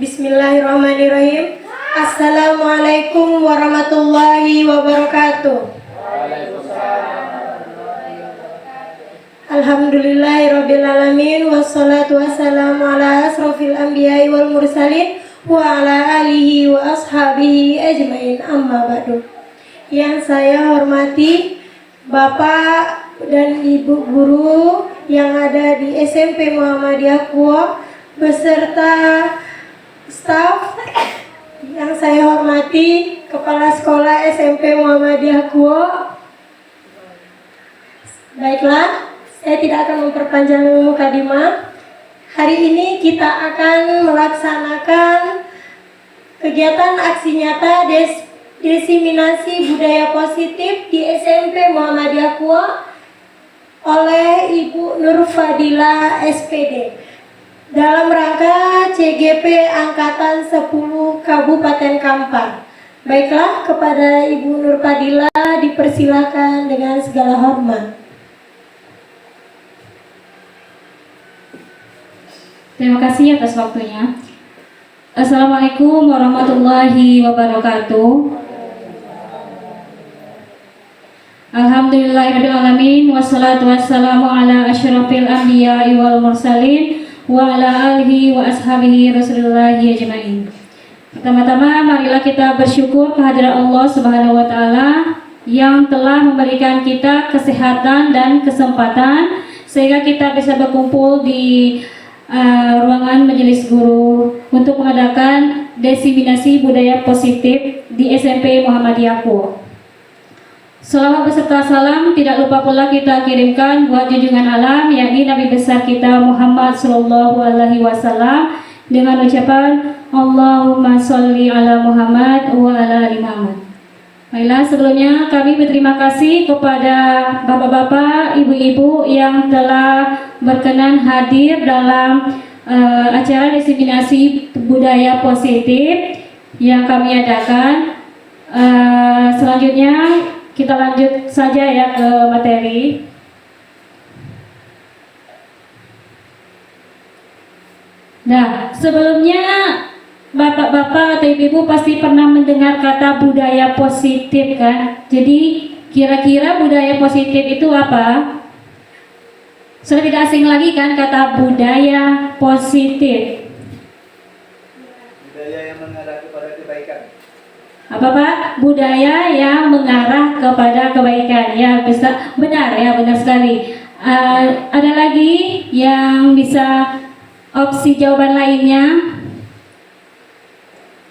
Bismillahirrahmanirrahim. Assalamualaikum warahmatullahi wabarakatuh. Alhamdulillahirrabbilalamin. Wassalatu wassalamu ala asrofil anbiya'i wal mursalin wa ala alihi wa ashabihi ajmain, amma ba'du. Yang saya hormati Bapak dan Ibu guru yang ada di SMP Muhammadiyah Kuo beserta staf, yang saya hormati Kepala Sekolah SMP Muhammadiyah Kuo. Baiklah, saya tidak akan memperpanjang mukadimah. Hari ini kita akan melaksanakan kegiatan aksi nyata diseminasi budaya positif di SMP Muhammadiyah Kuo oleh Ibu Nur Fadila SPD dalam rangka CGP Angkatan 10 Kabupaten Kampar. Baiklah, kepada Ibu Nur Fadila dipersilakan dengan segala hormat. Terima kasih atas waktunya. Assalamualaikum warahmatullahi wabarakatuh. Alhamdulillahirrahmanirrahim. Wassalatu wassalamu ala asyrafil anbiya'i wal mursalin wa ala alihi wa ashabihi rasulillahi ajma'in. Pertama-tama marilah kita bersyukur kehadirat Allah Subhanahu wa taala yang telah memberikan kita kesehatan dan kesempatan sehingga kita bisa berkumpul di ruangan majelis guru untuk mengadakan diseminasi budaya positif di SMP Muhammadiyah Kuo. Salawat beserta salam tidak lupa pula kita kirimkan buat junjungan alam, yakni Nabi besar kita Muhammad Sallallahu Alaihi Wasallam dengan ucapan Allahumma sholli ala Muhammad wa ala ali Muhammad. Baiklah, sebelumnya kami berterima kasih kepada bapak-bapak, ibu-ibu yang telah berkenan hadir dalam acara diseminasi budaya positif yang kami adakan. Selanjutnya kita lanjut saja ya ke materi. Nah, sebelumnya bapak-bapak atau ibu-ibu pasti pernah mendengar kata budaya positif kan? Jadi kira-kira budaya positif itu apa? Sudah tidak asing lagi kan kata budaya positif. Budaya yang mengarah kepada kebaikan. Apa Pak? Budaya yang mengarah kepada kebaikan. Ya, bisa benar ya, benar sekali. Ada lagi yang bisa opsi jawaban lainnya?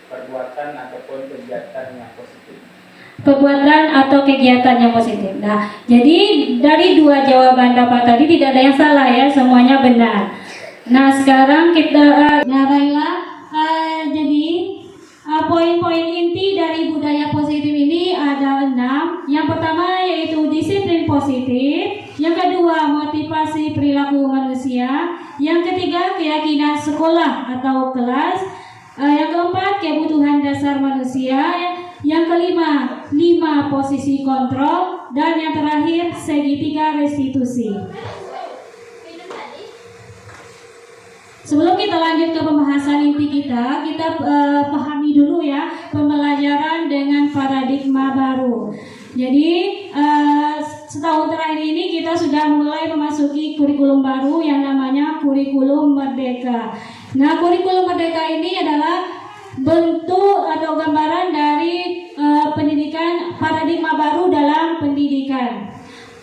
Perbuatan ataupun kegiatan yang positif. Perbuatan atau kegiatan yang positif. Nah, jadi dari dua jawaban Bapak tadi tidak ada yang salah ya, semuanya benar. Nah, sekarang kita jadi poin-poin inti dari budaya positif ini ada 6. Yang pertama yaitu disiplin positif, yang kedua motivasi perilaku manusia, yang ketiga keyakinan sekolah atau kelas, yang keempat kebutuhan dasar manusia, yang kelima 5 posisi kontrol, dan yang terakhir segitiga restitusi. Sebelum kita lanjut ke pembahasan inti kita pahami dulu ya pembelajaran dengan paradigma baru. Jadi setahun terakhir ini kita sudah mulai memasuki kurikulum baru yang namanya kurikulum merdeka. Nah, kurikulum merdeka ini adalah bentuk atau gambaran dari pendidikan paradigma baru dalam pendidikan.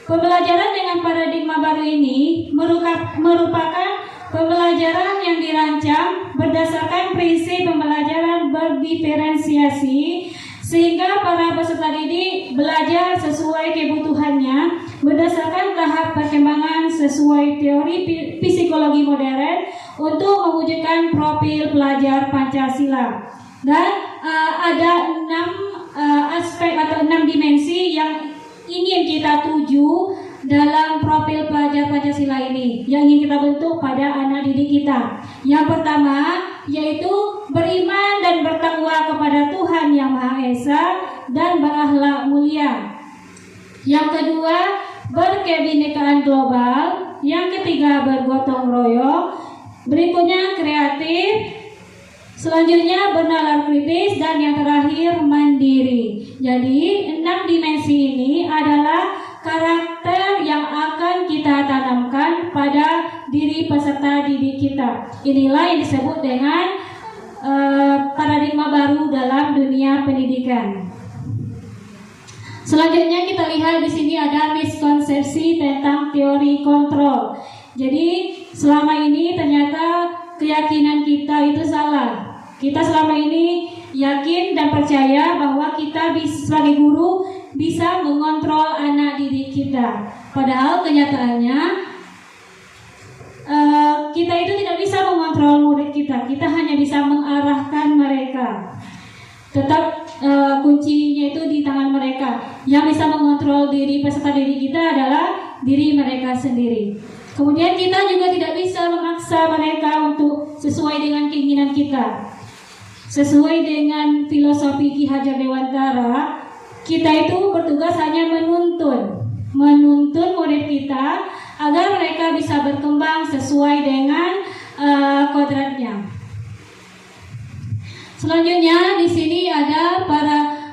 Pembelajaran dengan paradigma baru ini merupakan pembelajaran yang dirancang berdasarkan prinsip pembelajaran berdiferensiasi sehingga para peserta didik belajar sesuai kebutuhannya berdasarkan tahap perkembangan sesuai teori psikologi modern untuk mewujudkan profil pelajar Pancasila. Dan ada 6 aspek atau 6 dimensi yang ingin kita tuju dalam profil pelajar Pancasila ini yang ingin kita bentuk pada anak didik kita. Yang pertama yaitu beriman dan bertakwa kepada Tuhan Yang Maha Esa dan berakhlak mulia. Yang kedua, berkebinekaan global. Yang ketiga, bergotong royong. Berikutnya kreatif. Selanjutnya bernalar kritis, dan yang terakhir mandiri. Jadi 6 dimensi ini adalah karakter yang akan kita tanamkan pada diri peserta didik kita. Inilah yang disebut dengan paradigma baru dalam dunia pendidikan. Selanjutnya kita lihat di sini ada miskonsepsi tentang teori kontrol. Jadi selama ini ternyata keyakinan kita itu salah. Kita selama ini yakin dan percaya bahwa kita sebagai guru bisa mengontrol anak didik kita. Padahal kenyataannya kita itu tidak bisa mengontrol murid kita. Kita hanya bisa mengarahkan mereka. Tetap kuncinya itu di tangan mereka. Yang bisa mengontrol diri peserta didik kita adalah diri mereka sendiri. Kemudian kita juga tidak bisa memaksa mereka untuk sesuai dengan keinginan kita. Sesuai dengan filosofi Ki Hajar Dewantara, kita itu bertugas hanya menuntun murid kita agar mereka bisa berkembang sesuai dengan kodratnya. Selanjutnya di sini ada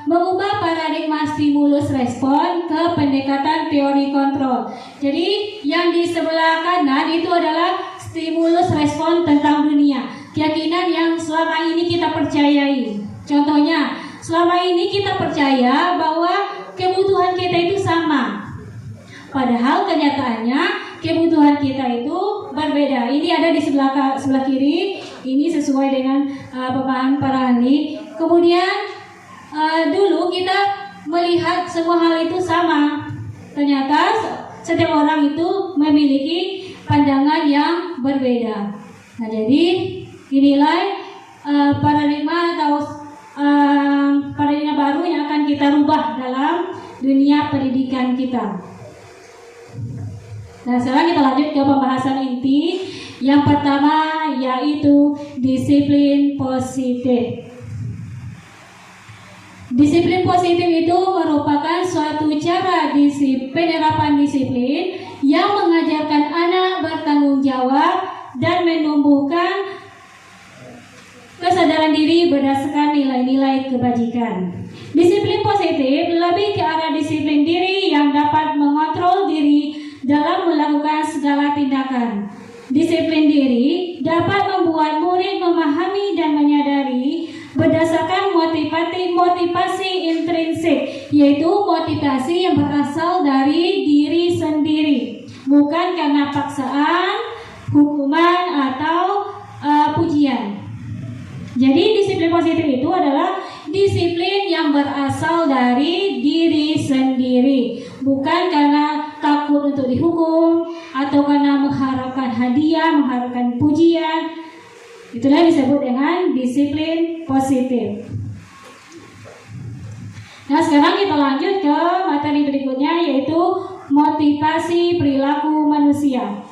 mengubah paradigma stimulus respon ke pendekatan teori kontrol. Jadi yang di sebelah kanan itu adalah stimulus respon tentang dunia, keyakinan yang selama ini kita percayai. Contohnya, selama ini kita percaya bahwa kebutuhan kita itu sama. Padahal kenyataannya kebutuhan kita itu berbeda. Ini ada di sebelah kiri. Ini sesuai dengan pemahaman para ahli. Kemudian dulu kita melihat semua hal itu sama. Ternyata setiap orang itu memiliki pandangan yang berbeda. Nah, jadi inilah paradigma atau paradigma baru yang akan kita rubah dalam dunia pendidikan kita. Nah, sekarang kita lanjut ke pembahasan inti. Yang pertama yaitu disiplin positif. Disiplin positif itu merupakan suatu cara penerapan disiplin yang mengajarkan anak bertanggung jawab dan menumbuhkan kesadaran diri berdasarkan nilai-nilai kebajikan. Disiplin positif lebih ke arah disiplin diri yang dapat mengontrol diri dalam melakukan segala tindakan. Disiplin diri dapat membuat murid memahami dan menyadari berdasarkan motivasi intrinsik, yaitu motivasi yang berasal dari diri sendiri, bukan karena paksaan, hukuman, atau pujian. Jadi disiplin positif itu adalah disiplin yang berasal dari diri sendiri, bukan karena takut untuk dihukum atau karena mengharapkan hadiah, mengharapkan pujian. Itulah disebut dengan disiplin positif. Nah, sekarang kita lanjut ke materi berikutnya, yaitu motivasi perilaku manusia.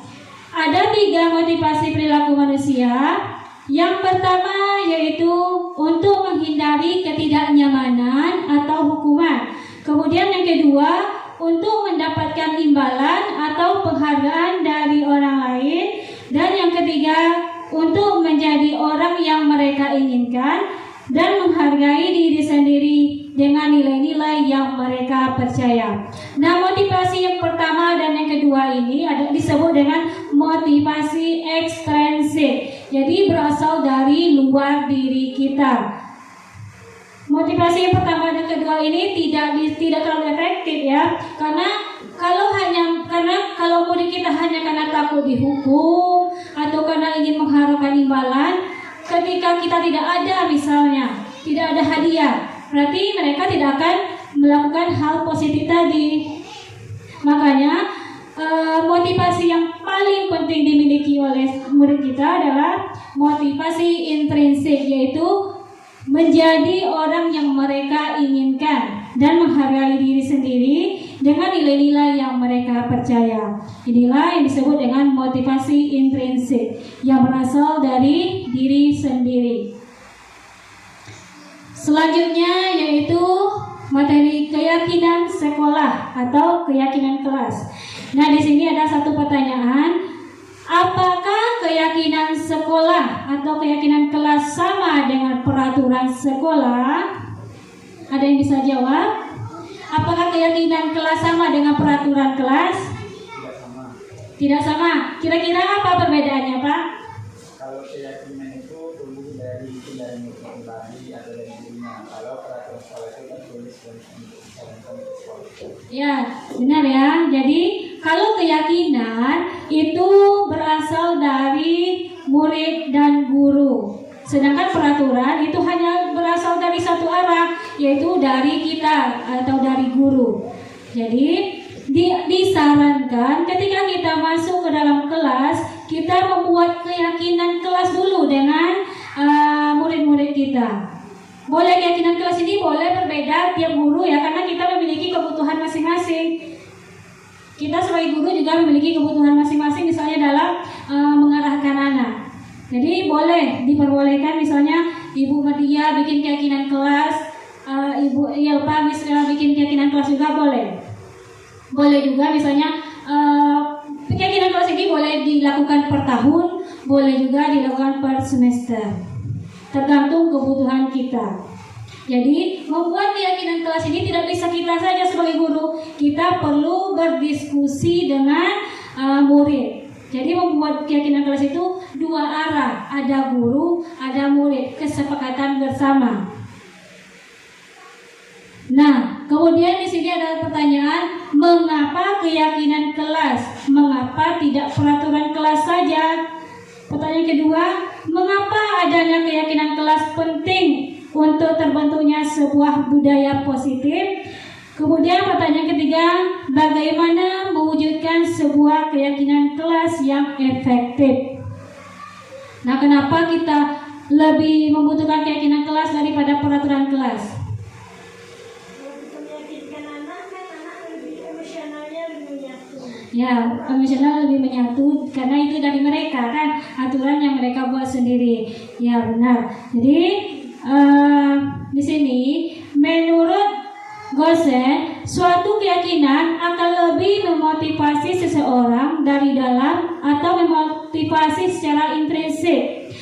Ada 3 motivasi perilaku manusia. Yang pertama yaitu untuk menghindari ketidaknyamanan atau hukuman. Kemudian yang kedua, untuk mendapatkan imbalan atau penghargaan dari orang lain. Dan yang ketiga, untuk menjadi orang yang mereka inginkan dan menghargai diri sendiri dengan nilai-nilai yang mereka percaya. Nah, motivasi yang pertama dan yang kedua ini disebut dengan motivasi ekstrinsik. Jadi berasal dari luar diri kita. Motivasi yang pertama dan kedua ini tidak terlalu efektif ya, karena kalau murid kita hanya karena takut dihukum atau karena ingin mengharapkan imbalan, ketika kita tidak ada misalnya, tidak ada hadiah, berarti mereka tidak akan melakukan hal positif tadi. Makanya motivasi yang paling penting dimiliki oleh murid kita adalah motivasi intrinsik, yaitu menjadi orang yang mereka inginkan dan menghargai diri sendiri dengan nilai-nilai yang mereka percaya. Inilah yang disebut dengan motivasi intrinsik yang berasal dari diri sendiri. Selanjutnya yaitu materi keyakinan sekolah atau keyakinan kelas. Nah, di sini ada satu pertanyaan. Apakah keyakinan sekolah atau keyakinan kelas sama peraturan sekolah? Ada yang bisa jawab? Apakah keyakinan kelas sama dengan peraturan kelas? Tidak sama. Tidak sama. Kira-kira apa perbedaannya, Pak? Kalau keyakinan itu tulis dari pribadi atau dari dirinya. Kalau peraturan sekolah itu kan tulis untuk disarankan ke sekolah. Ya, benar ya. Jadi kalau keyakinan itu berasal dari murid dan guru. Sedangkan peraturan itu hanya berasal dari satu arah, yaitu dari kita atau dari guru. Jadi disarankan ketika kita masuk ke dalam kelas, kita membuat keyakinan kelas dulu dengan murid-murid kita. Boleh keyakinan kelas ini boleh berbeda tiap guru ya, karena kita memiliki kebutuhan masing-masing. Kita sebagai guru juga memiliki kebutuhan masing-masing, misalnya dalam mengarahkan anak. Jadi boleh diperbolehkan misalnya Ibu Madia bikin keyakinan kelas, Ibu Yelpa misalnya bikin keyakinan kelas juga boleh. Boleh juga misalnya keyakinan kelas ini boleh dilakukan per tahun, boleh juga dilakukan per semester. Tergantung kebutuhan kita. Jadi membuat keyakinan kelas ini tidak bisa kita saja sebagai guru, kita perlu berdiskusi dengan murid. Jadi membuat keyakinan kelas itu dua arah, ada guru, ada murid, kesepakatan bersama. Nah, kemudian di sini ada pertanyaan, mengapa keyakinan kelas? Mengapa tidak peraturan kelas saja? Pertanyaan kedua, mengapa adanya keyakinan kelas penting untuk terbentuknya sebuah budaya positif? Kemudian pertanyaan ketiga, bagaimana mewujudkan sebuah keyakinan kelas yang efektif? Nah, kenapa kita lebih membutuhkan keyakinan kelas daripada peraturan kelas? Untuk meyakinkan anak, kan anak lebih emosionalnya lebih menyatu. Ya, emosional lebih menyatu karena itu dari mereka kan, aturan yang mereka buat sendiri. Ya, benar. Jadi di sini menurut Gosen, suatu keyakinan akan lebih memotivasi seseorang dari dalam atau memotivasi secara intrinsik.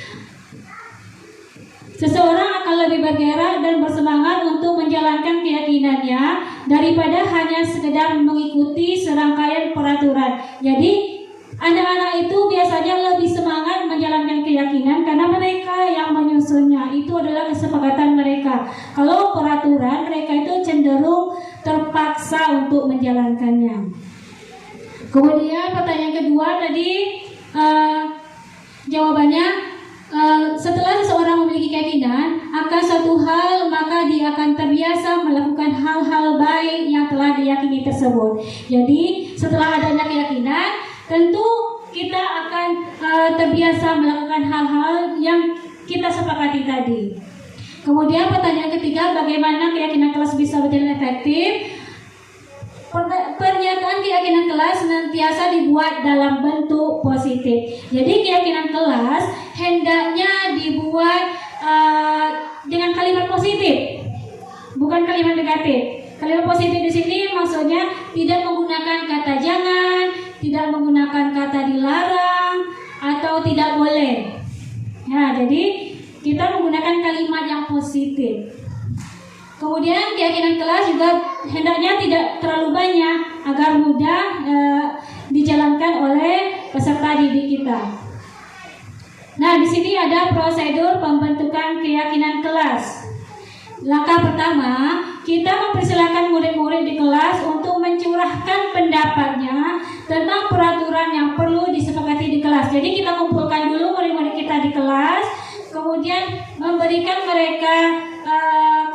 Seseorang akan lebih bergerak dan bersemangat untuk menjalankan keyakinannya daripada hanya sekedar mengikuti serangkaian peraturan. Jadi anak-anak itu biasanya lebih semangat menjalankan keyakinan karena mereka yang menyusunnya. Itu adalah kesepakatan mereka. Kalau peraturan, mereka itu cenderung terpaksa untuk menjalankannya. Kemudian pertanyaan kedua tadi jawabannya setelah seseorang memiliki keyakinan akan suatu hal, maka dia akan terbiasa melakukan hal-hal baik yang telah diyakini tersebut. Jadi setelah adanya keyakinan, tentu kita akan terbiasa melakukan hal-hal yang kita sepakati tadi. Kemudian pertanyaan ketiga, bagaimana keyakinan kelas bisa berjalan efektif? Pernyataan keyakinan kelas senantiasa dibuat dalam bentuk positif. Jadi keyakinan kelas hendaknya dibuat dengan kalimat positif, bukan kalimat negatif. Kalimat positif di sini maksudnya tidak menggunakan kata jangan, tidak menggunakan kata dilarang atau tidak boleh. Nah, jadi kita menggunakan kalimat yang positif. Kemudian keyakinan kelas juga hendaknya tidak terlalu banyak agar mudah dijalankan oleh peserta didik kita. Nah, di sini ada prosedur pembentukan keyakinan kelas. Langkah pertama, kita mempersilahkan murid-murid di kelas untuk mencurahkan pendapatnya tentang peraturan yang perlu disepakati di kelas. Jadi kita kumpulkan dulu murid-murid kita di kelas, kemudian memberikan mereka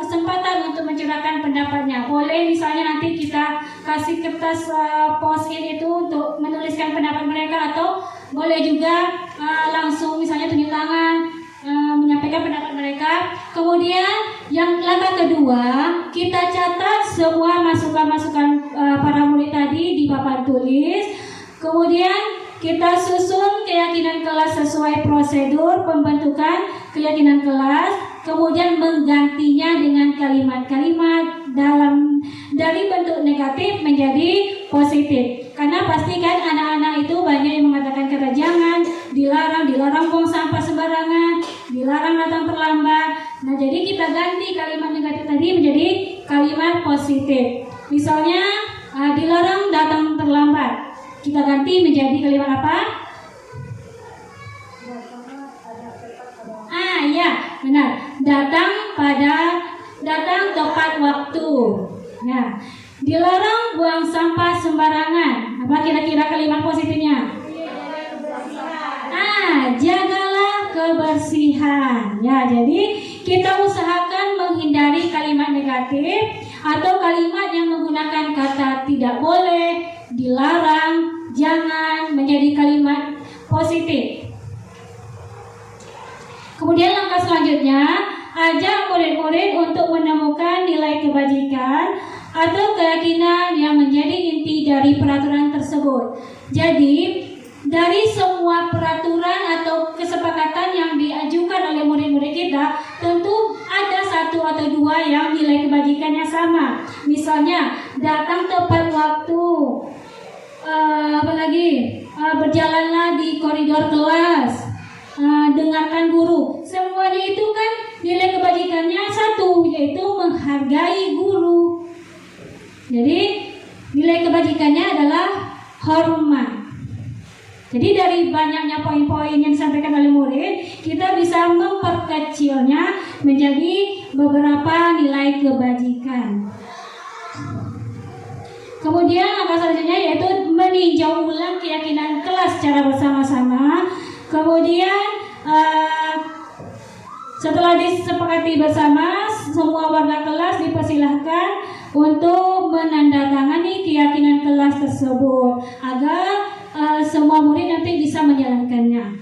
kesempatan untuk mencurahkan pendapatnya. Boleh misalnya nanti kita kasih kertas post-it itu untuk menuliskan pendapat mereka, atau boleh juga langsung misalnya tunjuk tangan menyampaikan pendapat mereka. Kemudian yang langkah kedua, kita catat semua masukan-masukan para murid tadi di papan tulis. Kemudian kita susun keyakinan kelas sesuai prosedur pembentukan keyakinan kelas. Kemudian menggantinya dengan kalimat-kalimat dari bentuk negatif menjadi positif. Karena pastikan anak-anak itu banyak yang mengatakan kata jangan, dilarang buang sampah sembarangan, dilarang datang terlambat. kalimat negatif tadi menjadi kalimat positif. Misalnya dilarang datang terlambat. Kita ganti menjadi kalimat apa? Ya, benar. Datang tepat waktu. Ya. Dilarang buang sampah sembarangan. Apa kira-kira kalimat positifnya? Jagalah kebersihan. Ya, jadi kita usahakan menghindari kalimat negatif atau kalimat yang menggunakan kata tidak boleh, dilarang, jangan menjadi kalimat positif. Kemudian langkah selanjutnya, ajak murid-murid untuk menemukan nilai kebajikan atau keyakinan yang menjadi inti dari peraturan tersebut. Jadi, dari semua peraturan atau kesepakatan yang diajukan oleh murid-murid kita, tentu ada satu atau dua yang nilai kebajikannya sama. Misalnya, datang tepat waktu, berjalanlah di koridor kelas, dengarkan guru. Semuanya itu kan nilai kebajikannya satu, yaitu menghargai guru. Jadi nilai kebajikannya adalah hormat. Jadi dari banyaknya poin-poin yang disampaikan oleh murid, kita bisa memperkecilnya menjadi beberapa nilai kebajikan. Kemudian langkah selanjutnya yaitu meninjau ulang keyakinan kelas secara bersama-sama. Kemudian setelah disepakati bersama, semua warga kelas dipersilahkan untuk menandatangani keyakinan kelas tersebut agar semua murid nanti bisa menjalankannya.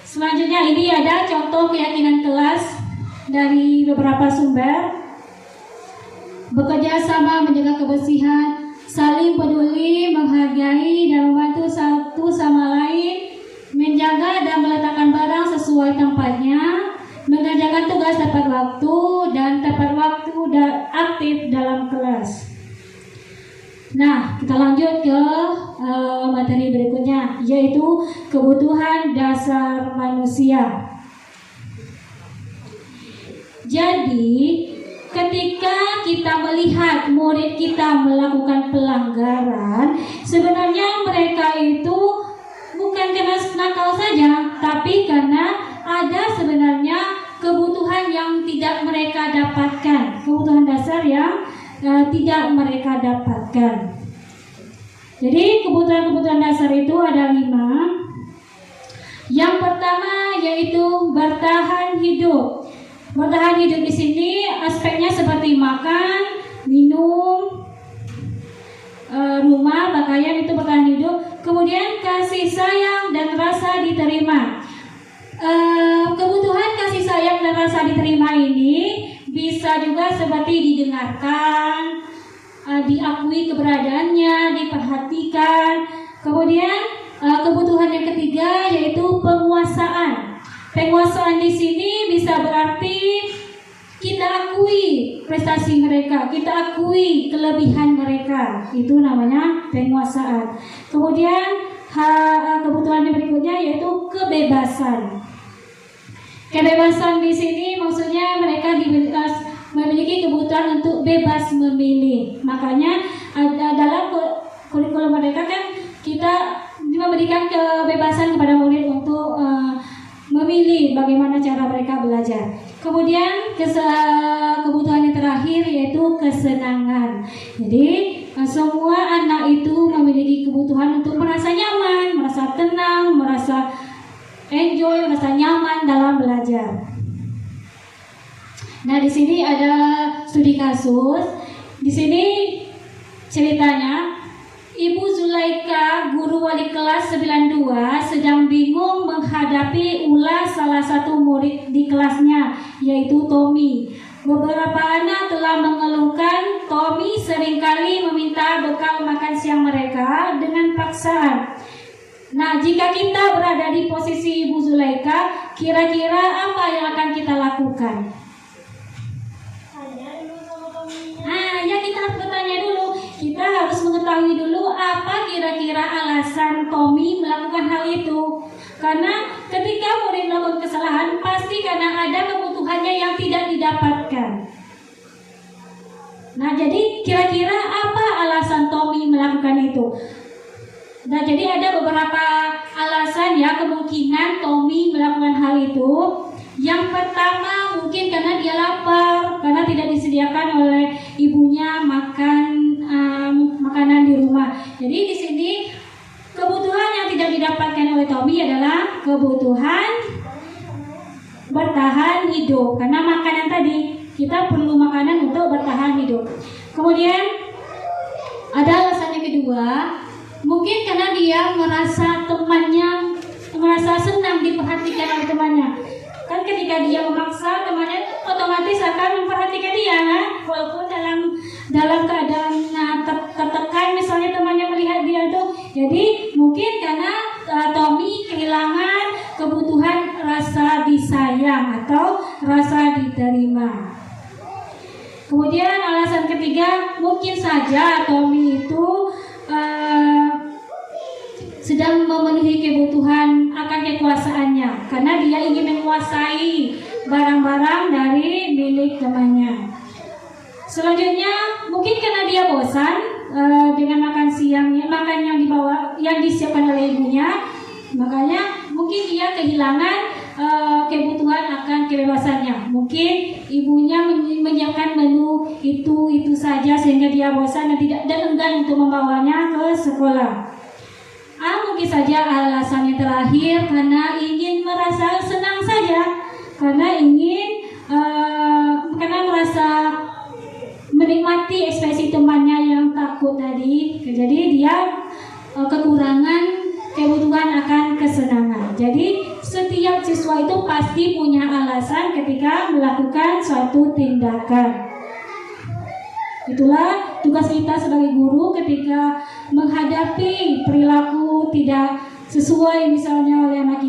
Selanjutnya ini ada contoh keyakinan kelas dari beberapa sumber. Bekerja sama menjaga kebersihan, saling peduli, menghargai dan membantu satu sama lain, menjaga dan meletakkan barang sesuai tempatnya, mengerjakan tugas tepat waktu dan tepat waktu dan aktif dalam kelas. Nah, kita lanjut ke materi berikutnya, yaitu kebutuhan dasar manusia. Jadi, ketika kita melihat murid kita melakukan pelanggaran, sebenarnya mereka itu bukan karena nakal saja, tapi karena ada sebenarnya kebutuhan yang tidak mereka dapatkan, kebutuhan dasar yang tidak mereka dapatkan. Jadi kebutuhan-kebutuhan dasar itu ada 5. Yang pertama yaitu bertahan hidup. Bertahan hidup di sini aspeknya seperti makan, minum, rumah, pakaian, itu bertahan hidup. Kemudian kasih sayang dan rasa diterima. Kebutuhan kasih sayang dan rasa diterima ini bisa juga seperti didengarkan, diakui keberadaannya, diperhatikan. Kemudian kebutuhan yang ketiga yaitu penguasaan. Penguasaan di sini bisa berarti kita akui prestasi mereka, kita akui kelebihan mereka. Itu namanya penguasaan. Kemudian kebutuhan yang berikutnya yaitu kebebasan. Kebebasan di sini maksudnya mereka memiliki kebutuhan untuk bebas memilih. Makanya dalam kurikulum mereka kan kita memberikan kebebasan kepada murid untuk memilih bagaimana cara mereka belajar. Kemudian kebutuhan yang terakhir yaitu kesenangan. Jadi semua anak itu memiliki kebutuhan untuk merasa nyaman, merasa tenang, merasa enjoy, merasa nyaman dalam belajar. Nah, di sini ada studi kasus. Di sini ceritanya Ibu Zulaika, guru wali kelas 92, sedang bingung menghadapi ulas salah satu murid di kelasnya, yaitu Tommy. Beberapa anak telah mengeluhkan Tommy seringkali meminta bekal makan siang mereka dengan paksaan. Nah, jika kita berada di posisi Ibu Zulaika, kira-kira apa yang akan kita lakukan? Ya kita harus bertanya dulu. Kita harus mengetahui dulu apa kira-kira alasan Tommy melakukan hal itu. Karena ketika murid melakukan kesalahan, pasti karena ada kebutuhan kebutuhannya yang tidak didapatkan. Nah, jadi kira-kira apa alasan Tommy melakukan itu? Nah, jadi ada beberapa alasan ya kemungkinan Tommy melakukan hal itu. Yang pertama mungkin karena dia lapar, karena tidak disediakan oleh ibunya makanan di rumah. Jadi di sini kebutuhan yang tidak didapatkan oleh Tommy adalah kebutuhan bertahan hidup. Karena makanan tadi, kita perlu makanan untuk bertahan hidup. Kemudian ada alasan yang kedua, mungkin karena dia merasa senang diperhatikan oleh temannya. Kan ketika dia memaksa, temannya otomatis akan memperhatikan dia, kan? Walaupun dalam keadaan tertekan, misalnya temannya melihat dia itu. Jadi mungkin karena Tommy kehilangan kebutuhan rasa disayang atau rasa diterima. Kemudian alasan ketiga, mungkin saja Tommy itu sedang memenuhi kebutuhan akan kekuasaannya, karena dia ingin menguasai barang-barang dari milik temannya. Selanjutnya, mungkin karena dia bosan dengan makan yang disiapkan oleh ibunya, makanya mungkin dia kehilangan kebutuhan akan kebebasannya. Mungkin ibunya menyiapkan menu itu saja sehingga dia bosan dan enggan untuk membawanya ke sekolah. Mungkin saja alasan yang terakhir karena ingin merasa senang saja, karena merasa menikmati ekspresi temannya yang takut tadi. Jadi dia kekurangan kebutuhan akan kesenangan. Jadi setiap siswa itu pasti punya alasan ketika melakukan suatu tindakan. Itulah tugas kita sebagai guru ketika menghadapi perilaku tidak sesuai misalnya oleh anak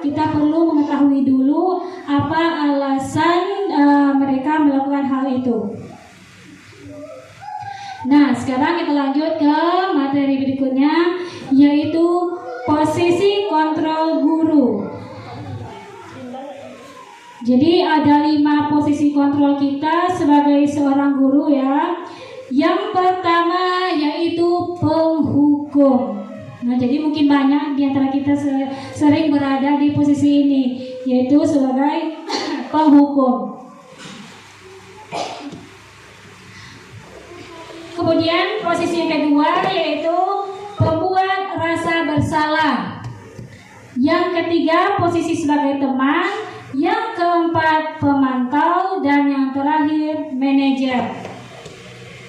kita perlu mengetahui dulu apa alasan mereka melakukan hal itu. Nah, sekarang kita lanjut ke materi berikutnya, yaitu posisi kontrol guru. Jadi ada 5 posisi kontrol kita sebagai seorang guru ya. Yang pertama yaitu penghukum. Nah, jadi mungkin banyak di antara kita sering berada di posisi ini, yaitu sebagai penghukum. Kemudian posisi yang kedua yaitu pembuat rasa bersalah. Yang ketiga posisi sebagai teman. Yang keempat pemantau, dan yang terakhir manajer.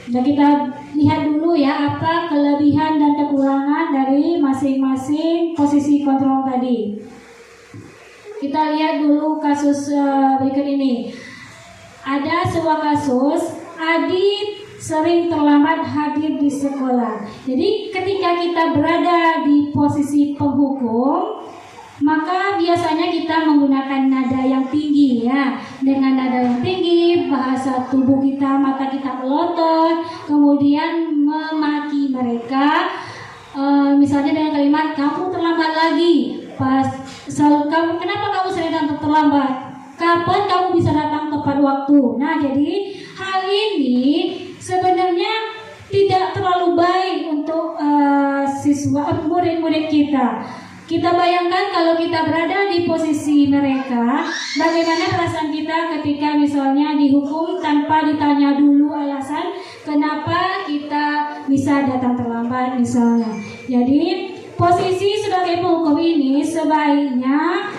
Nah, kita lihat dulu ya apa kelebihan dan kekurangan dari masing-masing posisi kontrol tadi. Kita lihat dulu kasus berikut ini. Ada sebuah kasus, Adit sering terlambat hadir di sekolah. Jadi ketika kita berada di posisi penghukum, maka biasanya kita menggunakan nada yang tinggi ya. Dengan nada yang tinggi, bahasa tubuh kita, mata kita melotot, kemudian memaki mereka. Misalnya dengan kalimat, kamu terlambat lagi. Kenapa kamu sering datang terlambat? Kapan kamu bisa datang tepat waktu? Nah, jadi hal ini sebenarnya tidak terlalu baik untuk murid-murid kita. Kita bayangkan kalau kita berada di posisi mereka, bagaimana perasaan kita ketika misalnya dihukum tanpa ditanya dulu alasan kenapa kita bisa datang terlambat misalnya. Jadi posisi sebagai penghukum ini sebaiknya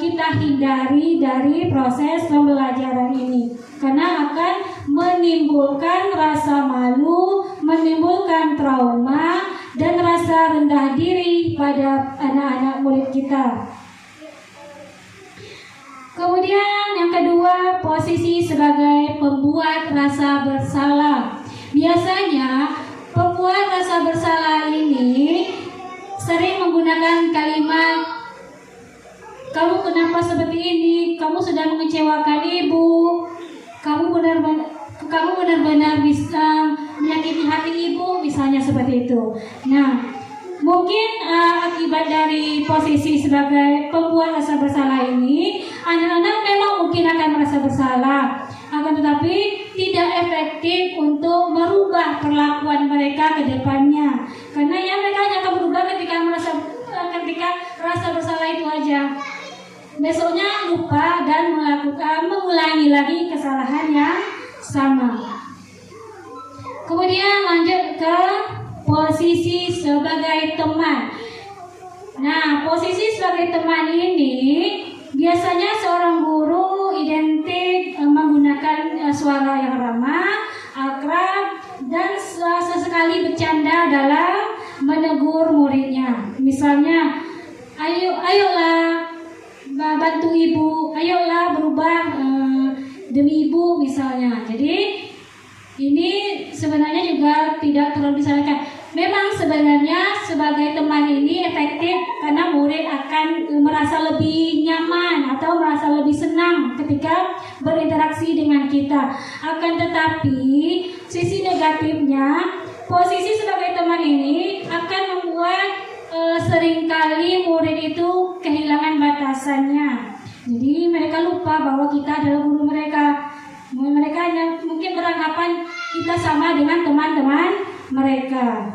kita hindari dari proses pembelajaran ini, karena akan menimbulkan rasa malu, menimbulkan trauma, dan rasa rendah diri pada anak-anak murid kita. Kemudian yang kedua, posisi sebagai pembuat rasa bersalah. Biasanya pembuat rasa bersalah ini sering menggunakan kalimat, kamu kenapa seperti ini? Kamu sudah mengecewakan ibu. Kamu benar-benar bisa menyakiti hati ibu, misalnya seperti itu. Nah, Mungkin akibat dari posisi sebagai pembuat rasa bersalah ini, anak-anak memang mungkin akan merasa bersalah, akan tetapi tidak efektif untuk merubah perlakuan mereka ke depannya. Karena ya mereka hanya akan berubah ketika rasa bersalah itu aja. Besoknya lupa dan mengulangi lagi kesalahan yang sama. Kemudian lanjut ke posisi sebagai teman. Nah, posisi sebagai teman ini biasanya seorang guru identik menggunakan suara yang ramah, akrab, dan sesekali bercanda dalam menegur muridnya. Misalnya, ayolah bantu ibu, ayolah berubah demi ibu misalnya. Jadi ini sebenarnya juga tidak terlalu disarankan. Memang sebenarnya sebagai teman ini efektif karena murid akan merasa lebih nyaman atau merasa lebih senang ketika berinteraksi dengan kita. Akan tetapi sisi negatifnya, posisi sebagai teman ini akan membuat seringkali murid itu kehilangan batasannya. Jadi mereka lupa bahwa kita adalah guru mereka. Mereka hanya mungkin beranggapan kita sama dengan teman-teman mereka.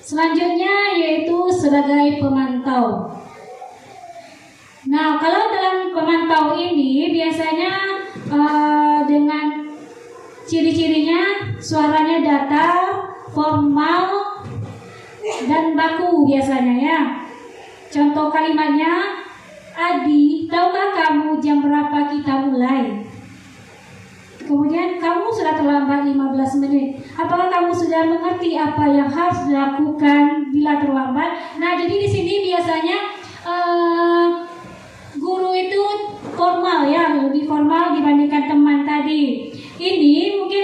Selanjutnya yaitu sebagai pemantau. Nah, kalau dalam pemantau ini biasanya dengan ciri-cirinya suaranya datar, formal, dan baku biasanya ya. Contoh kalimatnya, Adi, tahukah kamu jam berapa kita mulai? Kemudian, kamu sudah terlambat 15 menit. Apakah kamu sudah mengerti apa yang harus dilakukan bila terlambat? Nah, jadi di sini biasanya guru itu formal ya, lebih formal dibandingkan teman tadi. Ini mungkin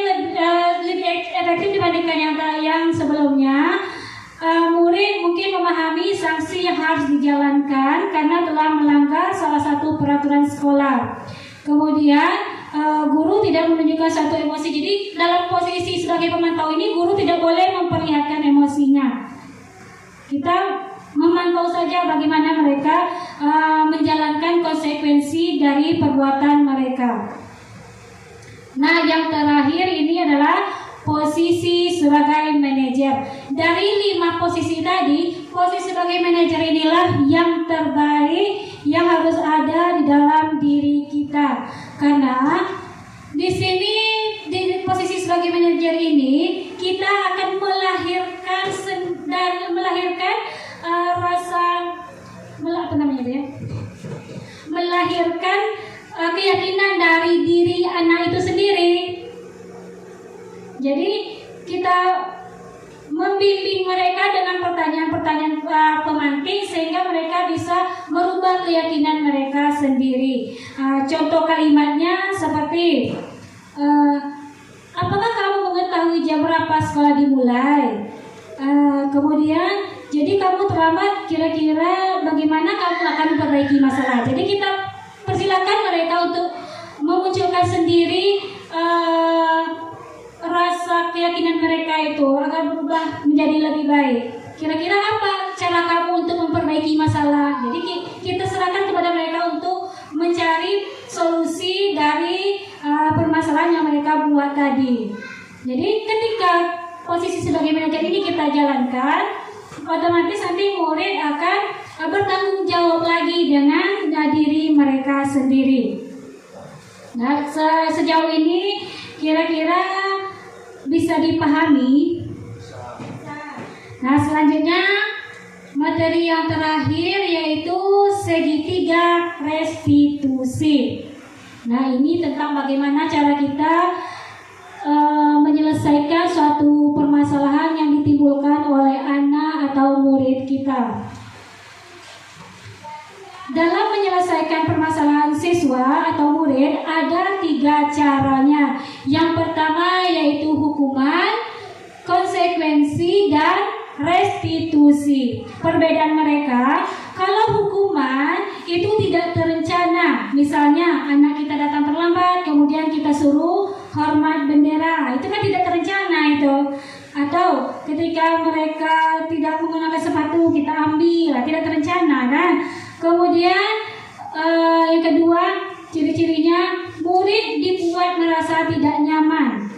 lebih efektif dibandingkan yang sebelumnya. Murid mungkin memahami sanksi yang harus dijalankan karena telah melanggar salah satu peraturan sekolah. Kemudian guru tidak menunjukkan satu emosi. Jadi dalam posisi sebagai pemantau ini guru tidak boleh memperlihatkan emosinya. Kita memantau saja bagaimana mereka menjalankan konsekuensi dari perbuatan mereka. Nah, yang terakhir ini adalah posisi sebagai manajer. Dari 5 posisi tadi, posisi sebagai manajer inilah yang terbaik yang harus ada di dalam diri kita. Karena di sini di posisi sebagai manajer ini kita akan melahirkan melahirkan keyakinan dari diri anak itu sendiri. Jadi kita membimbing mereka dengan pertanyaan-pertanyaan pemantik sehingga mereka bisa merubah keyakinan mereka sendiri. Contoh kalimatnya seperti apakah kamu mengetahui jam berapa sekolah dimulai? Kemudian jadi kamu terlambat, kira-kira bagaimana kamu akan memperbaiki masalah? Jadi kita persilakan mereka untuk memunculkan sendiri rasa keyakinan mereka itu agar berubah menjadi lebih baik. Kira-kira apa cara kamu untuk memperbaiki masalah? Jadi kita serahkan kepada mereka untuk mencari solusi dari permasalahan yang mereka buat tadi. Jadi ketika posisi sebagai manajer ini kita jalankan, otomatis nanti murid akan bertanggung jawab lagi dengan diri mereka sendiri. Nah, sejauh ini kira-kira bisa dipahami. Nah, selanjutnya materi yang terakhir yaitu segitiga restitusi. Nah, ini tentang bagaimana cara kita menyelesaikan suatu permasalahan yang ditimbulkan oleh anak atau murid kita. Dalam menyelesaikan permasalahan siswa atau murid ada 3 caranya. Yang pertama yaitu hukuman, konsekuensi, dan restitusi. Perbedaan mereka, kalau hukuman itu tidak terencana. Misalnya anak kita datang terlambat, kemudian kita suruh hormat bendera, itu kan tidak terencana itu. Atau ketika mereka tidak menggunakan sepatu, kita ambil, tidak terencana kan. Kemudian yang kedua, ciri-cirinya murid dibuat merasa tidak nyaman.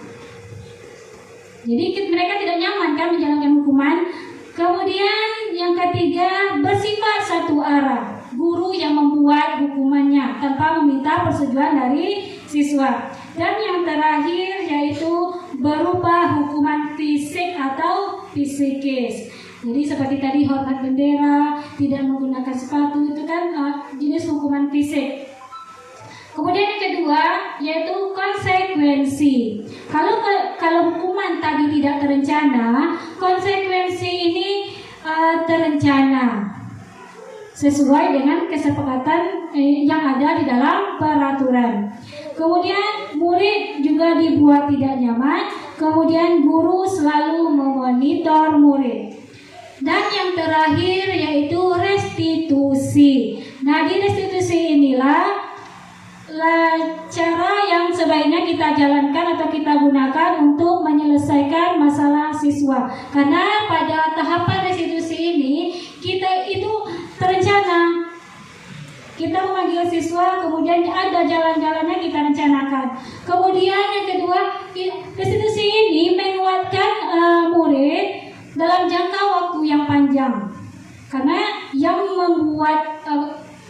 Jadi mereka tidak nyaman kan menjalankan hukuman. Kemudian yang ketiga, bersifat satu arah. Guru yang membuat hukumannya tanpa meminta persetujuan dari siswa. Dan yang terakhir yaitu berupa hukuman fisik atau psikis. Jadi seperti tadi hormat bendera, tidak menggunakan sepatu, itu kan jenis hukuman fisik. Kemudian yang kedua yaitu konsekuensi. Kalau hukuman tadi tidak terencana, konsekuensi ini terencana sesuai dengan kesepakatan yang ada di dalam peraturan. Kemudian murid juga dibuat tidak nyaman. Kemudian guru selalu memonitor murid. Dan yang terakhir yaitu restitusi. Nah, di restitusi inilah cara yang sebaiknya kita jalankan atau kita gunakan untuk menyelesaikan masalah siswa. Karena pada tahapan restitusi ini kita itu terencana. Kita memanggil siswa, kemudian ada jalan-jalannya kita rencanakan. Kemudian yang kedua, restitusi ini menguatkan murid dalam jangka waktu yang panjang. Karena yang membuat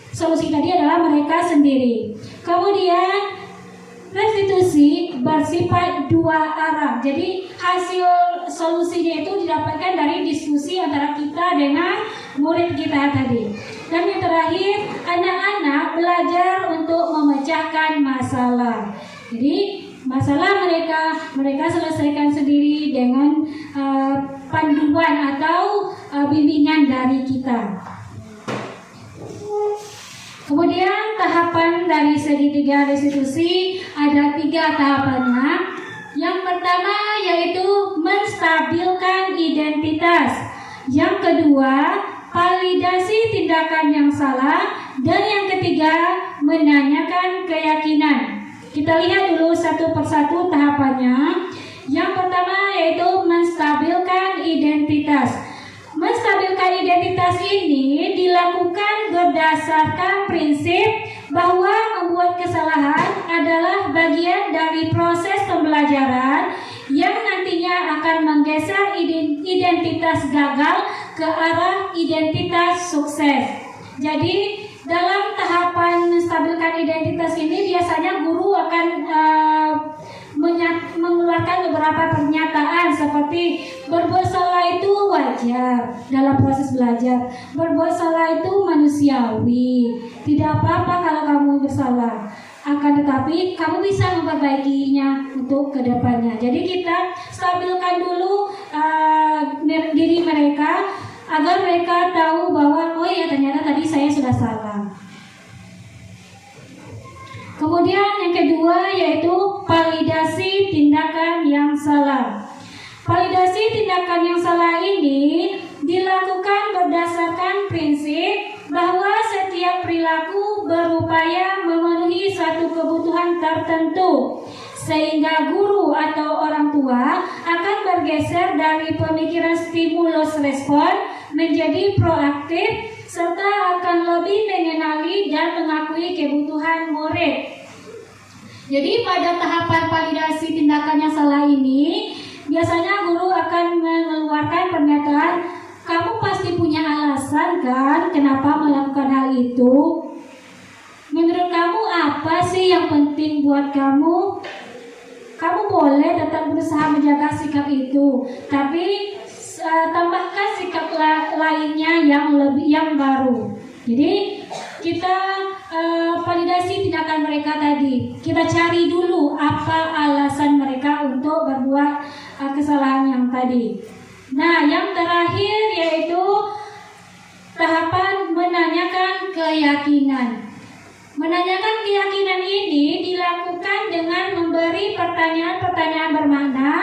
solusi tadi adalah mereka sendiri. Kemudian restitusi bersifat dua arah. Jadi hasil solusinya itu didapatkan dari diskusi antara kita dengan murid kita tadi. Dan yang terakhir, anak-anak belajar untuk memecahkan masalah. Jadi masalah mereka selesaikan sendiri dengan panduan atau bimbingan dari kita. Kemudian tahapan dari segitiga restitusi ada 3 tahapannya. Yang pertama yaitu menstabilkan identitas. Yang kedua, validasi tindakan yang salah. Dan yang ketiga, menanyakan keyakinan. Kita lihat dulu satu persatu tahapannya. Yang pertama yaitu menstabilkan identitas. Menstabilkan identitas ini dilakukan berdasarkan prinsip bahwa membuat kesalahan adalah bagian dari proses pembelajaran yang nantinya akan menggeser identitas gagal ke arah identitas sukses. Jadi dalam tahapan menstabilkan identitas ini biasanya guru akan mengeluarkan beberapa pernyataan seperti berbuat salah itu wajar dalam proses belajar, berbuat salah itu manusiawi, tidak apa-apa kalau kamu bersalah, akan tetapi kamu bisa memperbaikinya untuk kedepannya. Jadi kita stabilkan dulu diri mereka agar mereka tahu bahwa oh ya ternyata tadi saya sudah salah. Kemudian yang kedua yaitu validasi tindakan yang salah. Validasi tindakan yang salah ini dilakukan berdasarkan prinsip bahwa setiap perilaku berupaya memenuhi suatu kebutuhan tertentu, sehingga guru atau orang tua akan bergeser dari pemikiran stimulus respon menjadi proaktif serta akan lebih mengenali dan mengakui kebutuhan murid. Jadi pada tahapan validasi tindakan yang salah ini, biasanya guru akan mengeluarkan pernyataan, kamu pasti punya alasan kan kenapa melakukan hal itu? Menurut kamu apa sih yang penting buat kamu? Kamu boleh tetap berusaha menjaga sikap itu, tapi tambahkan sikap lainnya yang baru. Jadi kita validasi tindakan mereka tadi. Kita cari dulu apa alasan mereka untuk berbuat kesalahan yang tadi. Nah, yang terakhir yaitu tahapan menanyakan keyakinan. Menanyakan keyakinan ini dilakukan dengan memberi pertanyaan-pertanyaan bermakna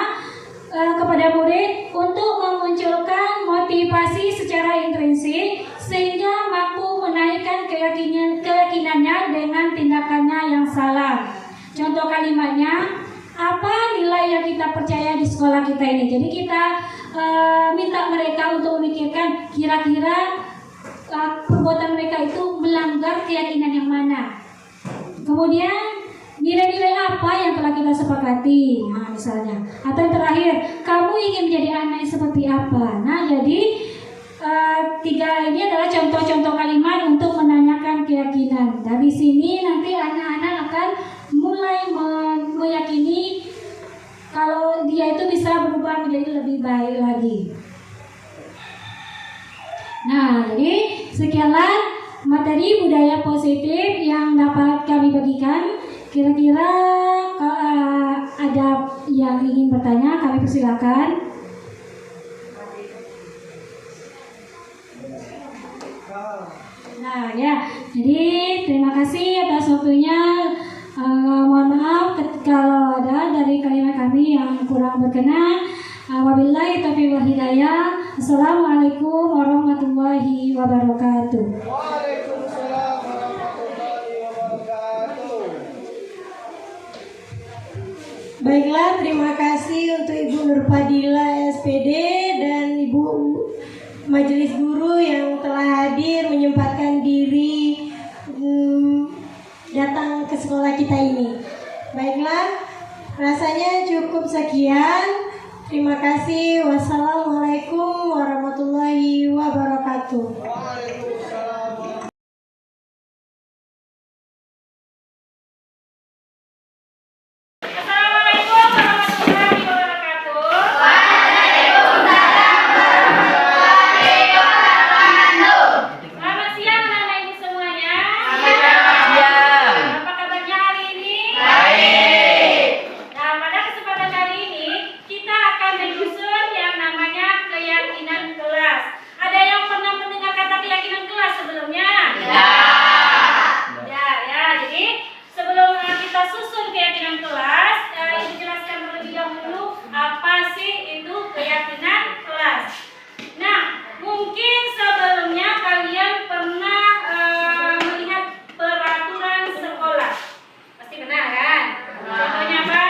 kepada murid untuk memunculkan motivasi secara intrinsik sehingga mampu menaikkan keyakinannya dengan tindakannya yang salah. Contoh kalimatnya, apa nilai yang kita percaya di sekolah kita ini. Jadi kita minta mereka untuk memikirkan kira-kira perbuatan mereka itu melanggar keyakinan yang mana. Kemudian nilai-nilai apa yang telah kita sepakati, nah misalnya. Atau yang terakhir, kamu ingin menjadi anak yang seperti apa. Nah jadi 3 ini adalah contoh-contoh kalimat untuk menanyakan keyakinan. Dari sini nanti anak-anak akan mulai meyakini kalau dia itu bisa berubah menjadi lebih baik lagi. Nah, jadi sekianlah materi budaya positif yang dapat kami bagikan. Kira-kira ada yang ingin bertanya, kami persilakan. Nah ya, jadi terima kasih atas waktunya. Mohon maaf kalau ada dari kalimat kami yang kurang berkenan. Wabillahi taufiq wal hidayah. Assalamualaikum warahmatullahi wabarakatuh. Waalaikumsalam warahmatullahi wabarakatuh. Baiklah, terima kasih untuk Ibu Nurfadila SPD dan Ibu Majelis Guru yang telah hadir menyempatkan diri datang ke sekolah kita ini. Baiklah, rasanya cukup sekian. Terima kasih. Wassalamualaikum warahmatullahi wabarakatuh. Waalaikumsalam. Assalamualaikum warahmatullahi wabarakatuh. Selamat siang anak-anak ibu semuanya. Apa kabarnya hari ini? Baik. Nah, pada kesempatan kali ini kita akan menyusun yang namanya keyakinan kelas. Ada yang pernah mendengar kata keyakinan kelas sebelumnya? Ya. Jadi sebelum kita susun keyakinan kelas, Ibu jelaskan terlebih dahulu apa sih itu keyakinan kelas. Nah, mungkin sebelumnya kalian pernah melihat peraturan sekolah. Pasti pernah kan? Contohnya apa?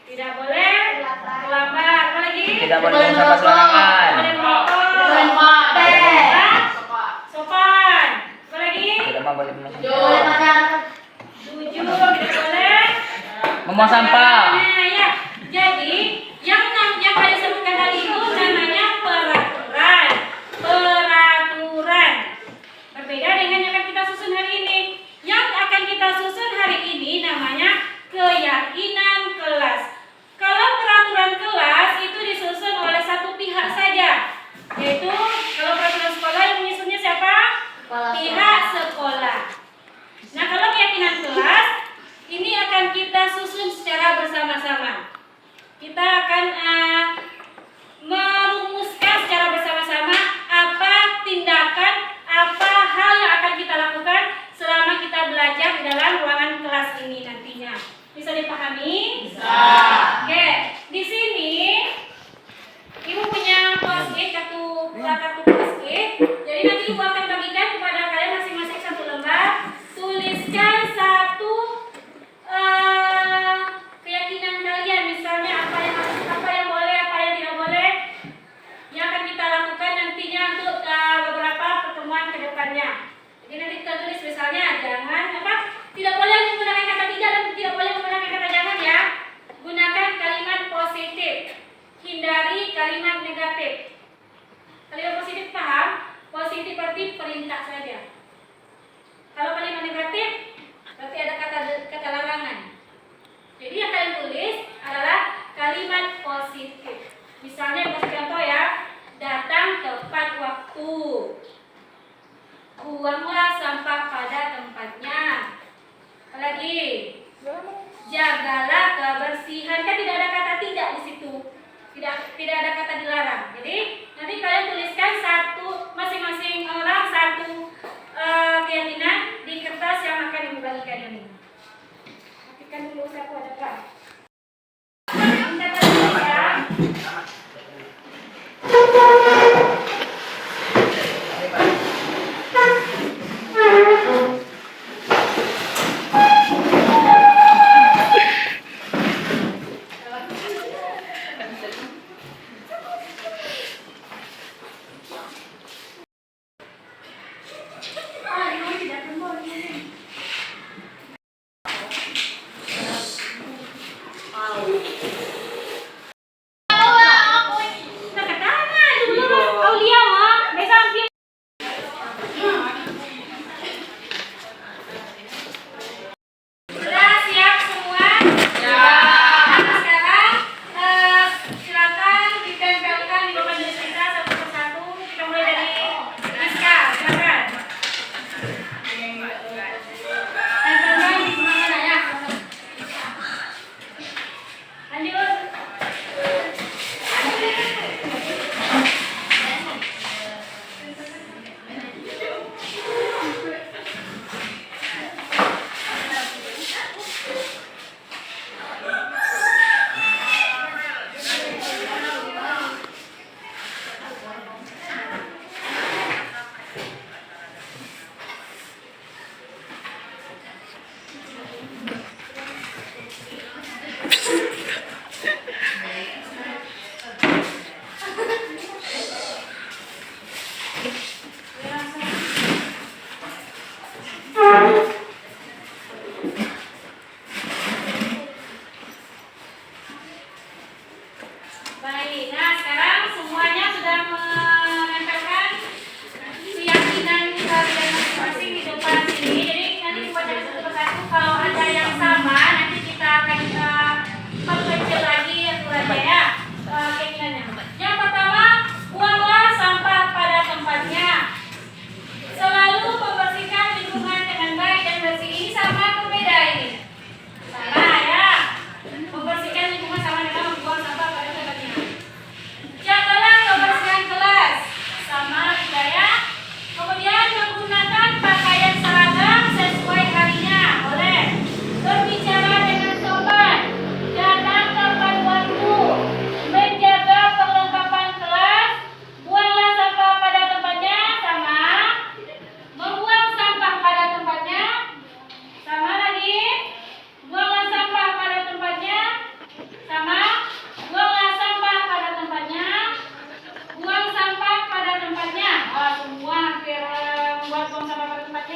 Tidak boleh terlambat. Apa lagi? Tidak boleh sama sembarangan. Boleh merokok. Sopan. Apa lagi? Tidak boleh memasang. Jujur. Tidak boleh Membuang sampah. Nah, ya. Jadi yang kalian sebutkan tadi itu namanya peraturan. Berbeda dengan yang akan kita susun hari ini. Yang akan kita susun hari ini namanya keyakinan kelas. Kalau peraturan kelas itu disusun oleh satu pihak saja, yaitu kalau peraturan sekolah yang menyusunnya siapa? Pihak sekolah. Nah, kalau keyakinan kelas ini akan kita susun secara bersama-sama. Kita akan merumuskan secara bersama-sama apa tindakan, apa hal yang akan kita lakukan selama kita belajar di dalam ruangan kelas ini nantinya. Bisa dipahami? Bisa. Oke, di sini Ibu punya post-it, kartu post-it. Jadi nanti Ibu akan bagikan kepada kalian masing-masing satu lembar. Tuliskan satu keyakinan kalian, misalnya apa yang boleh, apa yang tidak boleh, yang akan kita lakukan nantinya untuk beberapa pertemuan ke depannya. Jadi nanti kita tulis misalnya tidak boleh menggunakan kata tidak dan tidak boleh menggunakan kata jangan ya. Gunakan kalimat positif, hindari kalimat negatif. Kalimat positif paham? Positif berarti perintah saja. Kalau kalimat negatif berarti ada kata larangan. Jadi yang kalian tulis adalah kalimat positif. Misalnya kasih contoh ya, datang tepat waktu, buanglah sampah pada tempatnya. Apalagi, jagalah kebersihan. Kan tidak ada kata tidak di situ. Tidak ada kata dilarang. Jadi nanti kalian tuliskan masing-masing orang satu keyakinan di kertas yang akan dibagikan ini. Matikan dulu saya ada Pak. Minta tulis ya.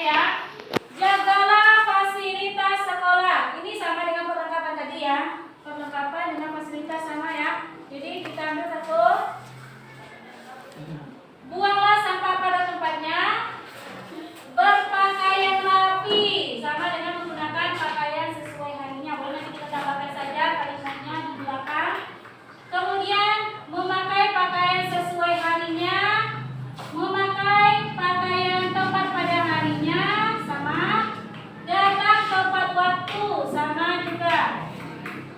ya. Jagalah fasilitas sekolah. Ini sama dengan perlengkapan tadi ya. Perlengkapan dengan fasilitas sama ya. Jadi kita ambil satu. Buanglah sampah pada tempatnya. Berpakaian rapi, sama dengan menggunakan pakaian sesuai harinya. Boleh nanti kita tambahkan saja kalimatnya di belakang. Kemudian memakai pakaian sesuai harinya, memakai pakaian tepat pada harinya, sama. Datang tepat waktu, sama juga.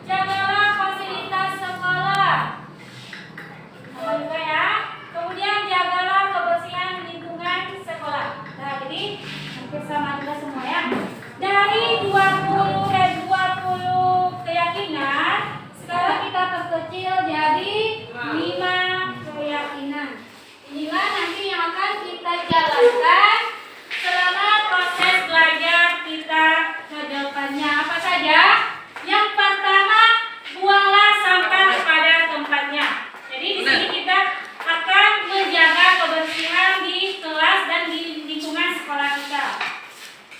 Jagalah fasilitas sekolah, sama juga ya. Kemudian jagalah kebersihan lingkungan sekolah. Nah, jadi hampir sama juga semua ya. Dari 20 dan 20 keyakinan, sekarang kita perkecil jadi 5 keyakinan. Inilah nanti yang akan kita jalankan selama proses belajar kita ke depannya. Apa saja? Yang pertama, buanglah sampah pada tempatnya. Jadi di sini kita akan menjaga kebersihan di kelas dan di lingkungan sekolah kita.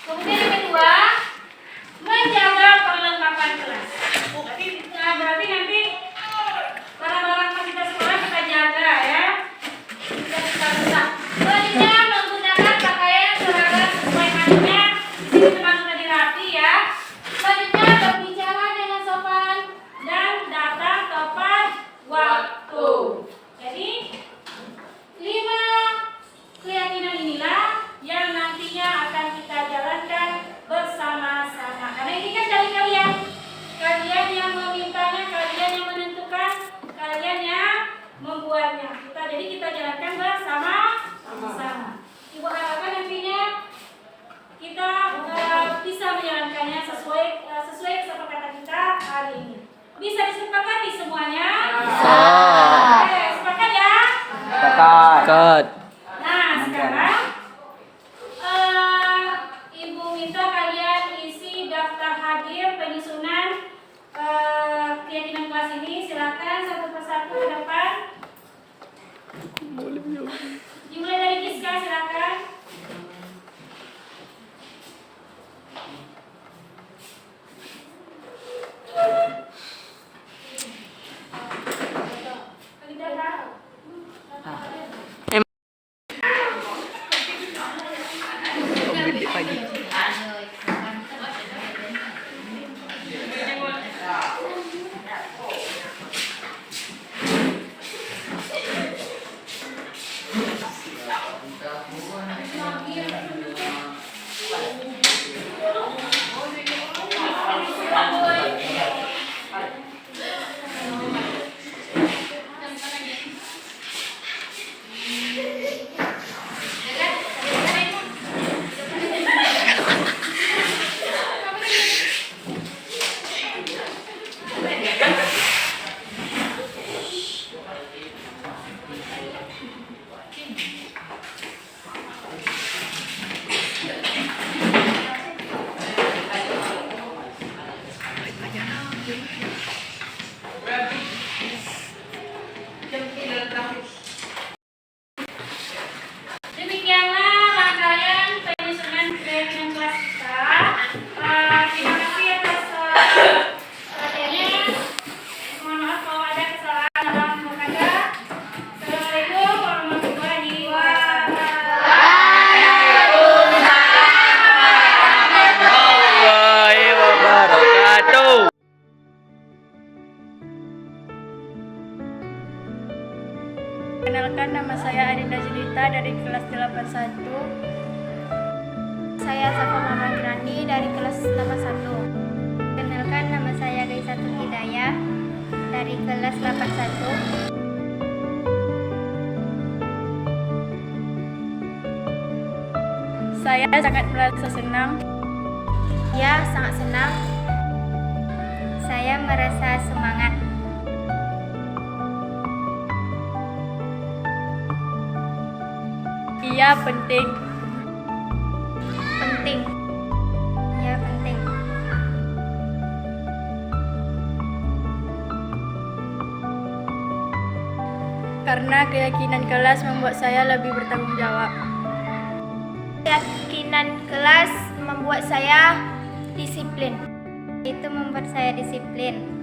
Kemudian yang kedua, menjaga perlengkapan kelas. Berarti nanti barang-barang fasilitas sekolah kita jaga ya. Kita rusak. Selanjutnya menggunakan pakaian seragam sesuai harinya. Di sini termasuk tadi rapi ya. Selanjutnya berbicara dengan sopan dan datang tepat waktu. Jadi 5 keyakinan inilah yang nantinya akan kita jalankan bersama-sama. Karena ini kan dari kalian. Kalian yang memintanya, kalian yang menentukan, kalian yang membuatnya. Jadi kita jalankan bersama-sama. Ibu harapkan nantinya kita bisa menjalankannya sesuai kesepakatan kita hari ini. Bisa disepakati semuanya? Bisa. Oke, sepakat ya? Sepakat. Nah, sekarang Ibu minta kalian isi daftar hadir penyusunan keyakinan kelas ini. Silakan satu persatu ke depan. Dimulai dari Giska, silakan. Demikianlah rangkaian penyusunan keyakinan kelas kita. Terima kasih atas perhatiannya. Mohon maaf kalau ada kesalahan dalam berkata. Assalamualaikum warahmatullahi Wabarakatuh. Kenalkan, nama saya Adinda Julita dari kelas 81. Saya Safa Mama Grandi dari kelas 81. Kenalkan, nama saya Gaisatul Hidayah dari kelas 81. Saya sangat merasa senang. Ya, sangat senang. Saya merasa semangat. Iya, penting. Penting. Ya, penting. Karena keyakinan kelas membuat saya lebih bertanggung jawab. Keyakinan pimpinan kelas membuat saya disiplin. Itu membuat saya disiplin.